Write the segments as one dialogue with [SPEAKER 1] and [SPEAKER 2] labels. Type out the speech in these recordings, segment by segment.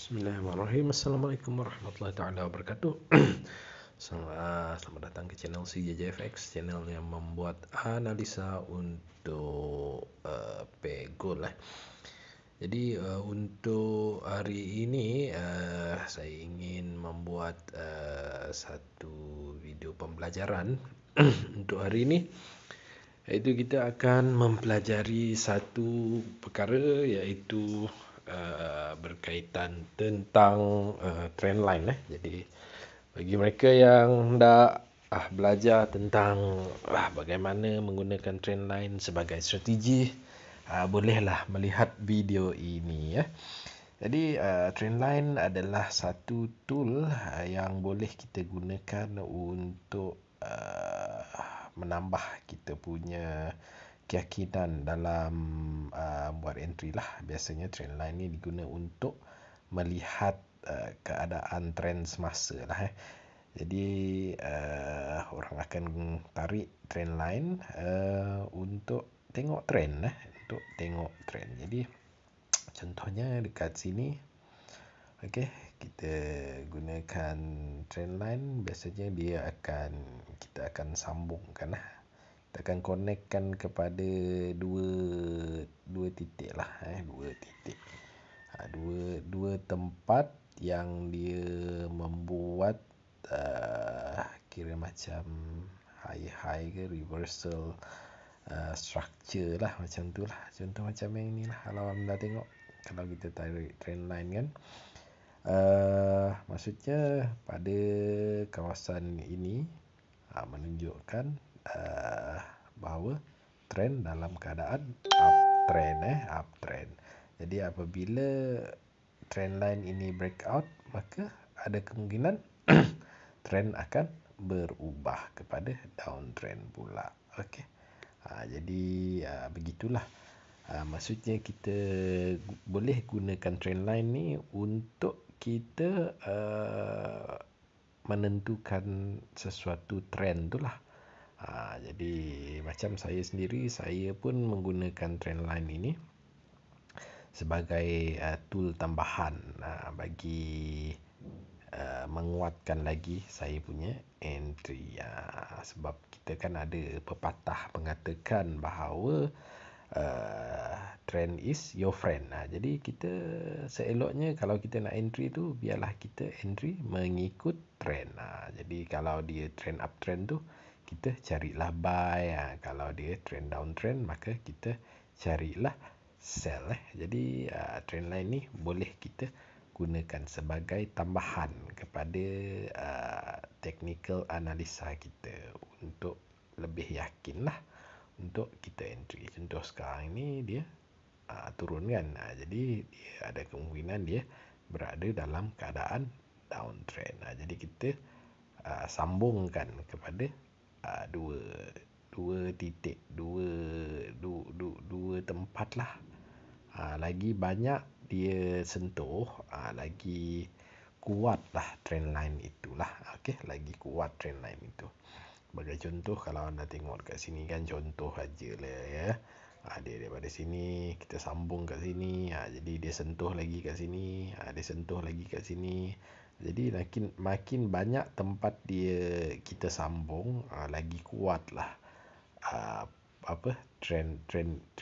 [SPEAKER 1] Bismillahirrahmanirrahim. Assalamualaikum warahmatullahi taala wabarakatuh. Selamat datang ke channel CJJFX, channel yang membuat analisa untuk pegol. Jadi untuk hari ini saya ingin membuat satu video pembelajaran untuk hari ini. Iaitu kita akan mempelajari satu perkara, iaitu berkaitan tentang trendline. Jadi bagi mereka yang hendak belajar tentang bagaimana menggunakan trendline sebagai strategi, bolehlah melihat video ini ya. Jadi trendline adalah satu tool yang boleh kita gunakan untuk menambah kita punya keyakinan dalam buat entry lah. Biasanya trendline ni diguna untuk melihat keadaan trend semasa lah. Jadi orang akan tarik trendline untuk tengok trend untuk tengok trend. Jadi contohnya dekat sini, okey, kita gunakan trendline. Biasanya kita akan sambungkan kita akan connectkan kepada dua titik lah, dua titik, dua tempat yang dia membuat kira macam high ke reversal structure lah, macam tu lah. Contoh macam yang ni lah. Kalau anda tengok, kalau kita tarik trendline kan, maksudnya pada kawasan ini menunjukkan bahawa trend dalam keadaan uptrend. Jadi apabila trendline ini breakout, maka ada kemungkinan trend akan berubah kepada downtrend pula. Okey. Jadi begitulah. Maksudnya kita boleh gunakan trendline ni untuk kita menentukan sesuatu trend tu lah. Jadi macam saya sendiri, saya pun menggunakan trendline ini sebagai tool tambahan bagi menguatkan lagi saya punya entry. Sebab kita kan ada pepatah mengatakan bahawa trend is your friend. Jadi kita seeloknya kalau kita nak entry tu, biarlah kita entry mengikut trend. Jadi kalau dia trend uptrend tu, kita carilah buy. Kalau dia trend downtrend, maka kita carilah sell. Jadi trendline ni boleh kita gunakan sebagai tambahan kepada technical analisa kita untuk lebih yakin lah untuk kita entry. Contoh sekarang ni dia turun kan, jadi dia ada kemungkinan dia berada dalam keadaan downtrend. Jadi kita sambungkan kepada dua titik, dua tempat lah. Lagi banyak dia sentuh, lagi kuat lah trendline itulah. Okey, lagi kuat trendline itu. Sebagai contoh, kalau anda tengok kat sini kan, contoh aja lah ya. Dia daripada sini kita sambung kat sini, jadi dia sentuh lagi kat sini, dia sentuh lagi kat sini. Jadi makin banyak tempat dia kita sambung, lagi kuat lah trend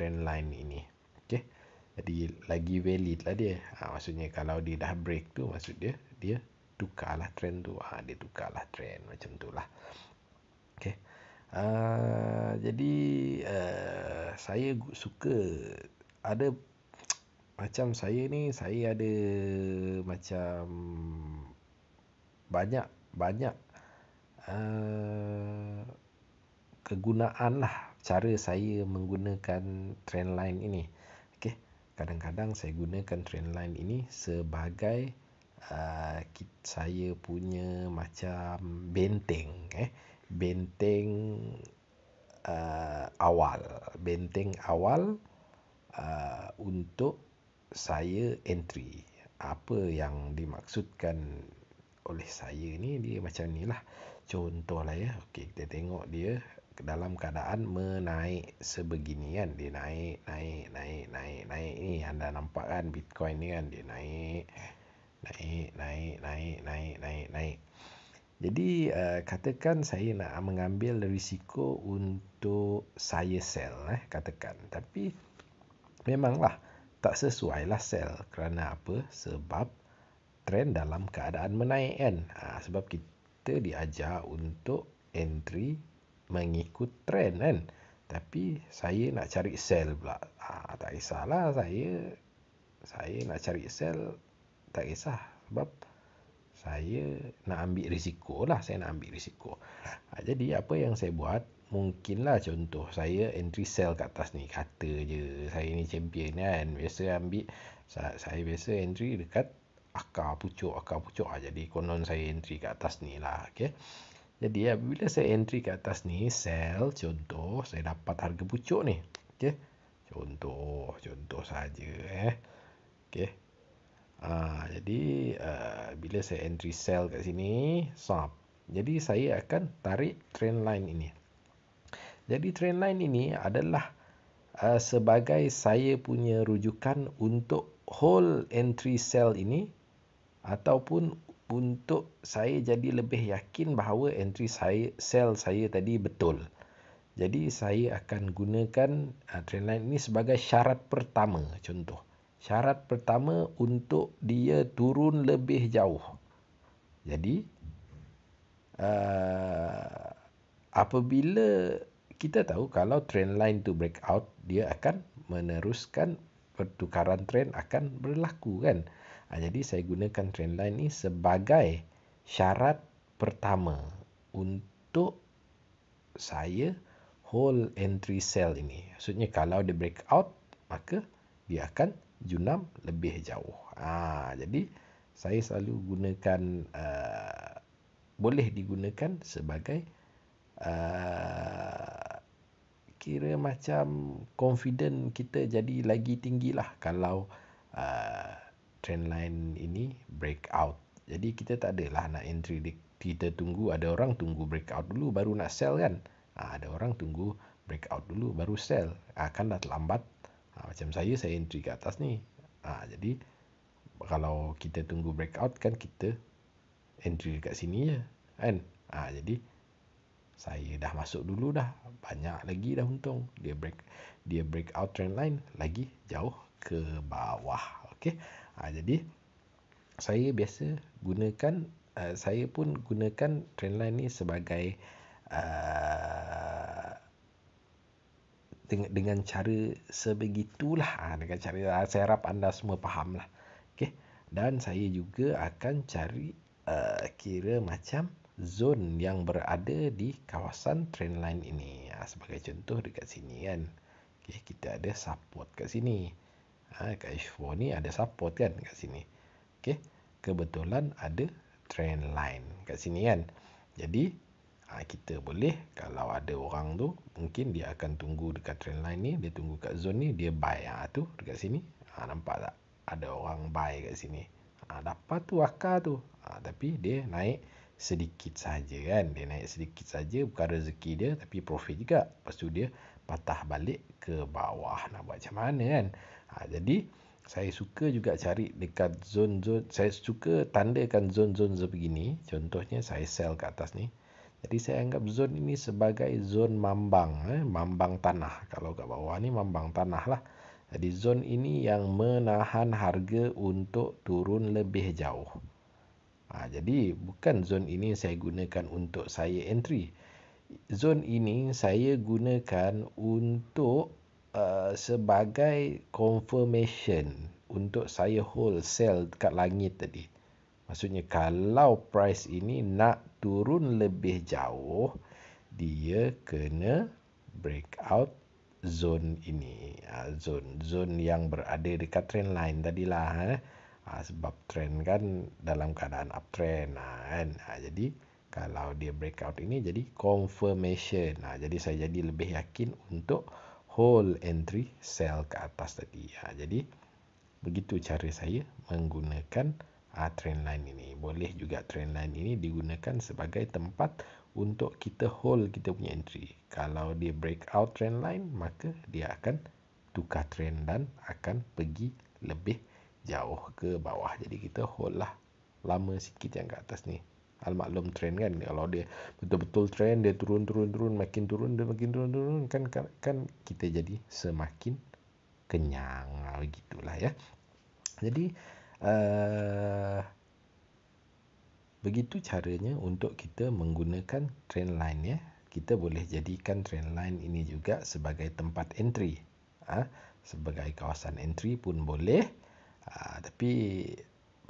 [SPEAKER 1] line ini. Okey, jadi lagi valid lah dia. Maksudnya kalau dia dah break tu, maksud dia tukarlah trend tu. Dia tukarlah trend, macam tu lah. Okey. Jadi saya suka ada macam saya ni, saya ada macam banyak kegunaan lah cara saya menggunakan trendline ini. Okey, kadang-kadang saya gunakan trendline ini sebagai saya punya macam benteng, benteng awal untuk saya entry. Apa yang dimaksudkan oleh saya ni, dia macam ni lah. Contoh lah ya. Okey, kita tengok dia dalam keadaan menaik sebegini kan. Dia naik ni. Anda nampak kan Bitcoin ni kan, dia naik naik. Jadi katakan saya nak mengambil risiko untuk saya sell katakan, tapi memanglah tak sesuai lah sell. Kerana apa? Sebab trend dalam keadaan menaik kan. Sebab kita diajar untuk entry mengikut trend kan. Tapi saya nak cari sell pula. Tak kisahlah, saya nak cari sell, tak kisah. Sebab saya nak ambil risiko lah. Jadi apa yang saya buat, mungkinlah contoh saya entry sell kat atas ni. Kata je saya ni champion kan. Saya biasa entry dekat akar pucuk. Jadi konon saya entry kat atas ni lah. Okay. Jadi apabila saya entry kat atas ni, sell contoh, saya dapat harga pucuk ni. Okay. Contoh saja Okay. Jadi bila saya entry sell kat sini, stop. Jadi saya akan tarik trend line ini. Jadi trend line ini adalah sebagai saya punya rujukan untuk hold entry sell ini, ataupun untuk saya jadi lebih yakin bahawa entry sell saya tadi betul. Jadi saya akan gunakan trend line ini sebagai syarat pertama. Contoh, syarat pertama untuk dia turun lebih jauh. Jadi apabila kita tahu kalau trend line tu breakout, dia akan meneruskan pertukaran trend akan berlaku kan. Jadi saya gunakan trend line ni sebagai syarat pertama untuk saya hold entry sell ini. Maksudnya kalau dia breakout, maka dia akan junam lebih jauh. Jadi saya selalu gunakan boleh digunakan sebagai kira macam confident kita jadi lagi tinggilah kalau trend line ini breakout. Jadi kita tak adalah nak entry, kita tunggu, ada orang tunggu breakout dulu baru nak sell kan. Ada orang tunggu breakout dulu baru sell. Kan dah terlambat. Macam saya entry ke atas ni. Jadi kalau kita tunggu breakout kan kita entry dekat sini je kan. Jadi saya dah masuk dulu dah. Banyak lagi dah untung. Dia breakout trend line lagi jauh ke bawah. Okey. Jadi saya biasa gunakan, saya pun gunakan trend line ni sebagai dengan cara sebegitulah. Dengan cara, saya harap anda semua faham lah. Okay. Dan saya juga akan cari kira macam zone yang berada di kawasan trend line ini. Sebagai contoh dekat sini kan. Okay, kita ada support kat sini. Kat H4 ni ada support kan kat sini. Okay. Kebetulan ada trend line kat sini kan. Jadi kita boleh, kalau ada orang tu mungkin dia akan tunggu dekat trend line ni, dia tunggu kat zone ni, dia buy tu dekat sini. Nampak tak? Ada orang buy kat sini. Dapat tu akar tu. Tapi dia naik sedikit saja kan. Dia naik sedikit saja, bukan rezeki dia tapi profit juga. Lepas tu dia patah balik ke bawah. Nak buat macam mana kan? Jadi saya suka juga cari dekat zone-zone. Saya suka tandakan zone-zone sebegini. Contohnya saya sell kat atas ni. Jadi saya anggap zone ini sebagai zone mambang. Mambang tanah. Kalau kat bawah ni mambang tanah lah. Jadi zone ini yang menahan harga untuk turun lebih jauh. Jadi bukan zone ini saya gunakan untuk saya entry. Zone ini saya gunakan untuk sebagai confirmation untuk saya hold sell dekat langit tadi. Maksudnya kalau price ini nak turun lebih jauh, dia kena breakout zone ini. Zone yang berada dekat trend line tadilah. Sebab trend kan dalam keadaan uptrend kan. Jadi kalau dia breakout ini jadi confirmation. Jadi saya jadi lebih yakin untuk hold entry sell ke atas tadi. Jadi begitu cara saya menggunakan trend line ini. Boleh juga trend line ini digunakan sebagai tempat untuk kita hold kita punya entry. Kalau dia breakout trend line, maka dia akan tukar trend dan akan pergi lebih jauh ke bawah. Jadi kita hold lah lama sikit yang ke atas ni. Maklum trend kan, kalau dia betul-betul trend, dia turun makin turun, dia makin turun kan kita jadi semakin kenyang. Begitulah ya. Jadi begitu caranya untuk kita menggunakan trend line ya. Kita boleh jadikan trend line ini juga sebagai tempat entry. Sebagai kawasan entry pun boleh. Tapi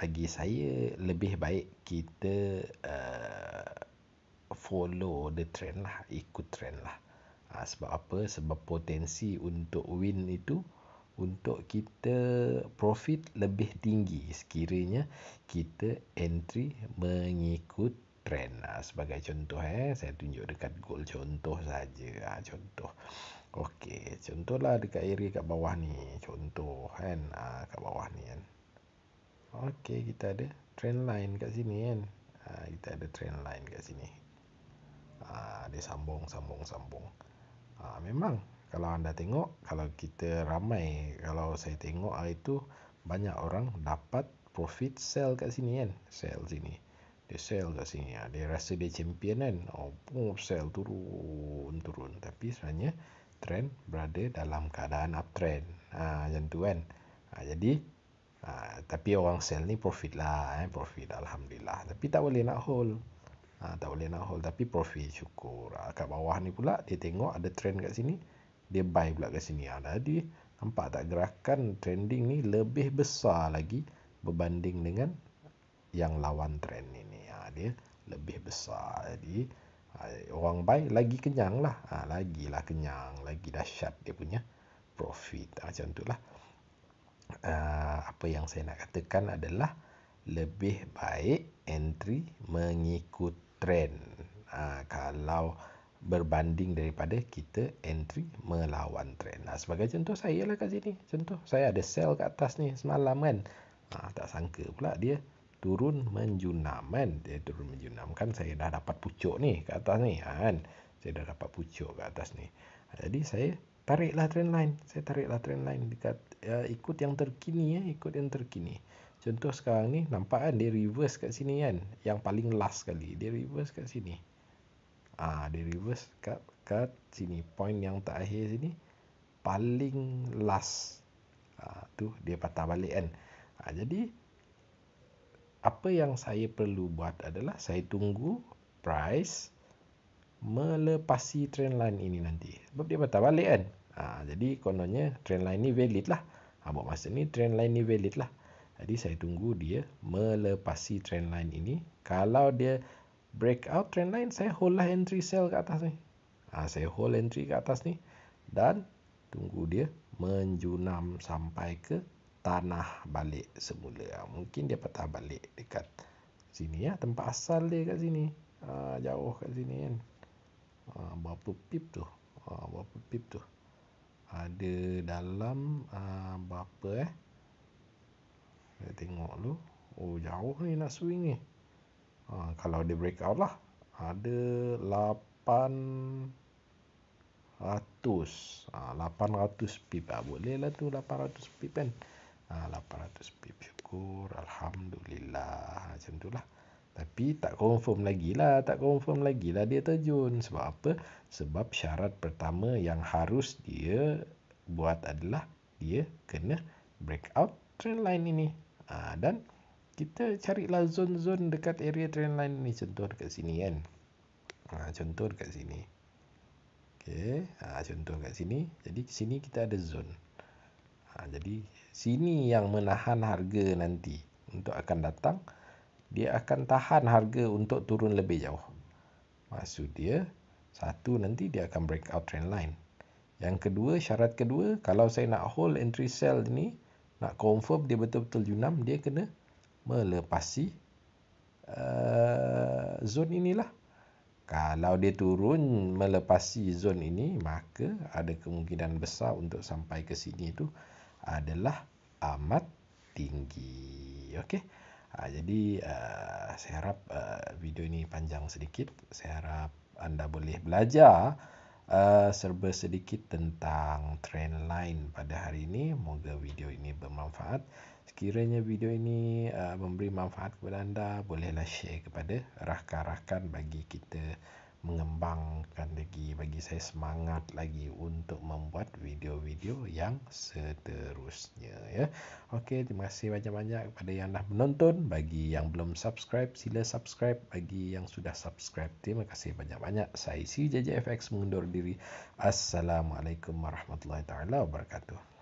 [SPEAKER 1] bagi saya lebih baik kita follow the trend lah, ikut trend lah. Sebab apa? Sebab potensi untuk win itu, untuk kita profit lebih tinggi sekiranya kita entry mengikut trend. Sebagai contoh saya tunjuk dekat gold contoh saja. Contoh. Okey, contohlah dekat area kat bawah ni. Contoh kan, kat bawah ni kan. Okey, kita ada trend line kat sini kan. Kita ada trend line kat sini. Dia sambung. Memang kalau anda tengok, kalau kita ramai, kalau saya tengok hari tu banyak orang dapat profit sell kat sini kan. Sell sini. Dia sell kat sini. Dia rasa dia champion kan. Sell turun. Tapi sebenarnya trend berada dalam keadaan uptrend. Macam tu kan. Jadi tapi orang sell ni profit lah. Profit alhamdulillah. Tapi tak boleh nak hold. Tapi profit syukur. Kat bawah ni pula dia tengok ada trend kat sini, dia buy pula kat sini. Jadi nampak tak gerakan trending ni lebih besar lagi berbanding dengan yang lawan trend ini. Dia lebih besar. Jadi orang buy lagi kenyang lah. Lagilah kenyang, lagi dahsyat dia punya profit. Macam tu lah. Apa yang saya nak katakan adalah lebih baik entry mengikut trend. Kalau berbanding daripada kita entry melawan trend. Sebagai contoh saya lah kat sini. Contoh saya ada sell kat atas ni semalam kan. Tak sangka pula dia turun menjunam kan. Dia turun menjunam kan, saya dah dapat pucuk ni kat atas ni kan. Saya dah dapat pucuk kat atas ni. Jadi saya tariklah trend line. Dekat ikut yang terkini ya, ikut yang terkini. Contoh sekarang ni nampak kan dia reverse kat sini kan. Yang paling last sekali dia reverse kat sini. Dia reverse kat sini. Point yang terakhir sini paling last. Tu dia patah balik kan. Jadi apa yang saya perlu buat adalah saya tunggu price melepasi trend line ini nanti. Sebab dia patah balik kan. Jadi kononnya trend line ni valid lah. Buat masa ni trend line ni valid lah. Jadi saya tunggu dia melepasi trend line ini. Kalau dia breakout trend line, saya hold lah entry sell kat atas ni. Saya hold entry kat atas ni. Dan tunggu dia menjunam sampai ke tanah balik semula. Mungkin dia patah balik dekat sini ya. Tempat asal dia kat sini. Jauh kat sini kan. Berapa pip tu? Ada dalam berapa Saya tengok dulu. Jauh ni nak swing ni. Kalau dia breakout lah. Ada 800. 800 pip. Boleh lah tu 800 pip kan. 800 pip. Syukur. Alhamdulillah. Macam tu lah. Tapi tak confirm lagi lah dia terjun. Sebab apa? Sebab syarat pertama yang harus dia buat adalah dia kena breakout trend line ini. Dan kita carilah zone-zone dekat area trend line ni. Contoh dekat sini kan. Contoh dekat sini. Okey, contoh kat sini. Jadi sini kita ada zone. Jadi sini yang menahan harga nanti untuk akan datang. Dia akan tahan harga untuk turun lebih jauh. Maksud dia, satu nanti dia akan breakout trend line. Yang kedua, syarat kedua, kalau saya nak hold entry sell ni, nak confirm dia betul-betul junam, dia kena melepasi zone inilah. Kalau dia turun melepasi zone ini, maka ada kemungkinan besar untuk sampai ke sini itu adalah amat tinggi. Okey. Jadi saya harap video ini panjang sedikit. Saya harap anda boleh belajar serba sedikit tentang trendline pada hari ini. Moga video ini bermanfaat. Sekiranya video ini memberi manfaat kepada anda, bolehlah share kepada rakan-rakan bagi kita mengembangkan lagi, bagi saya semangat lagi untuk membuat video-video yang seterusnya ya. Okey, terima kasih banyak-banyak kepada yang dah menonton. Bagi yang belum subscribe, sila subscribe. Bagi yang sudah subscribe, terima kasih banyak-banyak. Saya CJJFX mengundur diri. Assalamualaikum warahmatullahi taala wabarakatuh.